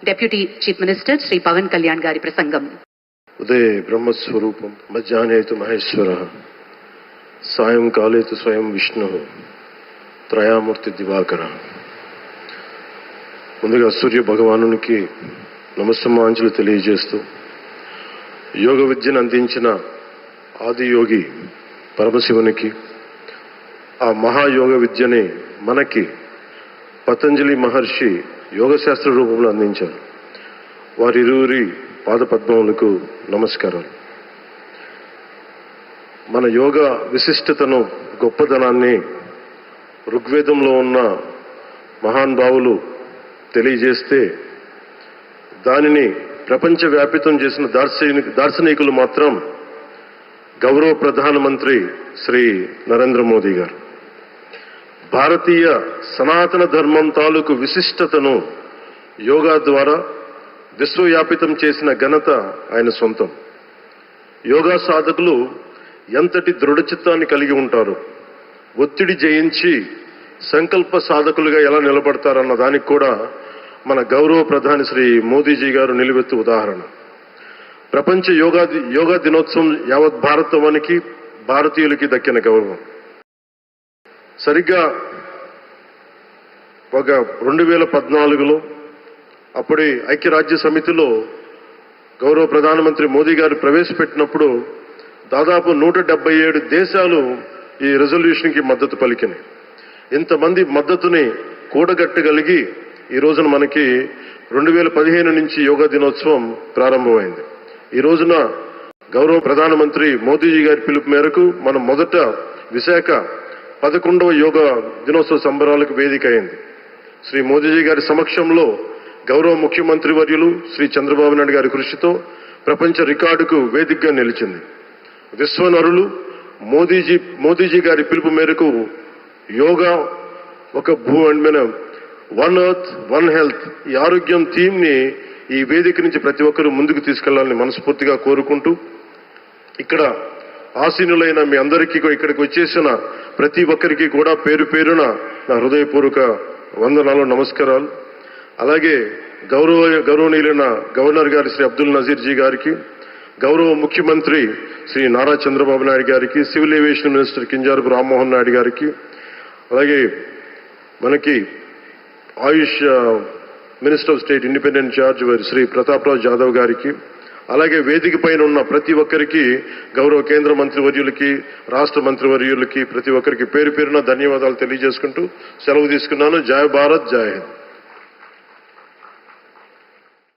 Deputy Chief Minister Sri Pawan Kalyan Gari Prasangam. ఉదయ బ్రహ్మస్వరూపం మధ్యాహ్నేతు మహేశ్వర సాయంకాలేతు స్వయం విష్ణు త్రయామూర్తి దివాకర. ముందుగా సూర్య భగవానునికి నమస్సమాంజలు తెలియజేస్తూ యోగ విద్యను అందించిన ఆదియోగి పరమశివునికి, ఆ మహాయోగ విద్యని మనకి పతంజలి మహర్షి యోగశాస్త్ర రూపంలో అందించారు. వారిరువురి పాదపద్మములకు నమస్కారాలు. మన యోగ విశిష్టతను, గొప్పదనాన్ని ఋగ్వేదంలో ఉన్న మహానుభావులు తెలియజేస్తే దానిని ప్రపంచవ్యాపితం చేసిన దార్శనికులు మాత్రం గౌరవ ప్రధానమంత్రి శ్రీ నరేంద్ర మోదీ గారు. భారతీయ సనాతన ధర్మం తాలూకు విశిష్టతను యోగా ద్వారా విశ్వవ్యాపితం చేసిన ఘనత ఆయన సొంతం. యోగా సాధకులు ఎంతటి దృఢచిత్తాన్ని కలిగి ఉంటారు, ఒత్తిడి జయించి సంకల్ప సాధకులుగా ఎలా నిలబడతారన్న దానికి కూడా మన గౌరవ ప్రధాని శ్రీ మోదీజీ గారు నిలువెత్తు ఉదాహరణ. ప్రపంచ యోగా దినోత్సవం యావత్ భారతవానికి, భారతీయులకి దక్కిన గౌరవం. సరిగ్గా ఒక 2014లో అప్పుడే ఐక్యరాజ్య సమితిలో గౌరవ ప్రధానమంత్రి మోదీ గారు ప్రవేశపెట్టినప్పుడు దాదాపు 177 దేశాలు ఈ రెజల్యూషన్కి మద్దతు పలికినాయి. ఇంతమంది మద్దతుని కూడగట్టగలిగి ఈ రోజున మనకి 2015 నుంచి యోగా దినోత్సవం ప్రారంభమైంది. ఈ రోజున గౌరవ ప్రధానమంత్రి మోదీజీ గారి పిలుపు మేరకు మనం మొదట విశాఖ 11వ యోగా దినోత్సవ సంబరాలకు వేదిక అయింది. శ్రీ మోదీజీ గారి సమక్షంలో గౌరవ ముఖ్యమంత్రి వర్యులు శ్రీ చంద్రబాబు నాయుడు గారి కృషితో ప్రపంచ రికార్డుకు వేదికగా నిలిచింది. విశ్వనరులు మోదీజీ గారి పిలుపు మేరకు యోగా ఒక వన్ ఎర్త్ వన్ హెల్త్, ఈ ఆరోగ్యం థీమ్ని ఈ వేదిక నుంచి ప్రతి ఒక్కరూ ముందుకు తీసుకెళ్లాలని మనస్ఫూర్తిగా కోరుకుంటూ, ఇక్కడ ఆసీనులైన మీ అందరికీ, ఇక్కడికి వచ్చేసిన ప్రతి ఒక్కరికి కూడా పేరు పేరున నా హృదయపూర్వక వందనాలు, నమస్కారాలు. అలాగే గౌరవనీయులైన గవర్నర్ గారి శ్రీ అబ్దుల్ నజీర్ జీ గారికి, గౌరవ ముఖ్యమంత్రి శ్రీ నారా చంద్రబాబు నాయుడు గారికి, civil aviation minister Kinjarapu Rammohan Naidu గారికి, అలాగే మనకి AYUSH minister of state independent charge Shri Prataprao Jadhav గారికి, అలాగే వేదిక పైన ఉన్న ప్రతి ఒక్కరికి, గౌరవ కేంద్ర మంత్రివర్యులకి, రాష్ట్ర మంత్రివర్యులకి, ప్రతి ఒక్కరికి పేరు పేరున ధన్యవాదాలు తెలియజేసుకుంటూ సెలవు తీసుకున్నాను. జై భారత్, జై హింద్.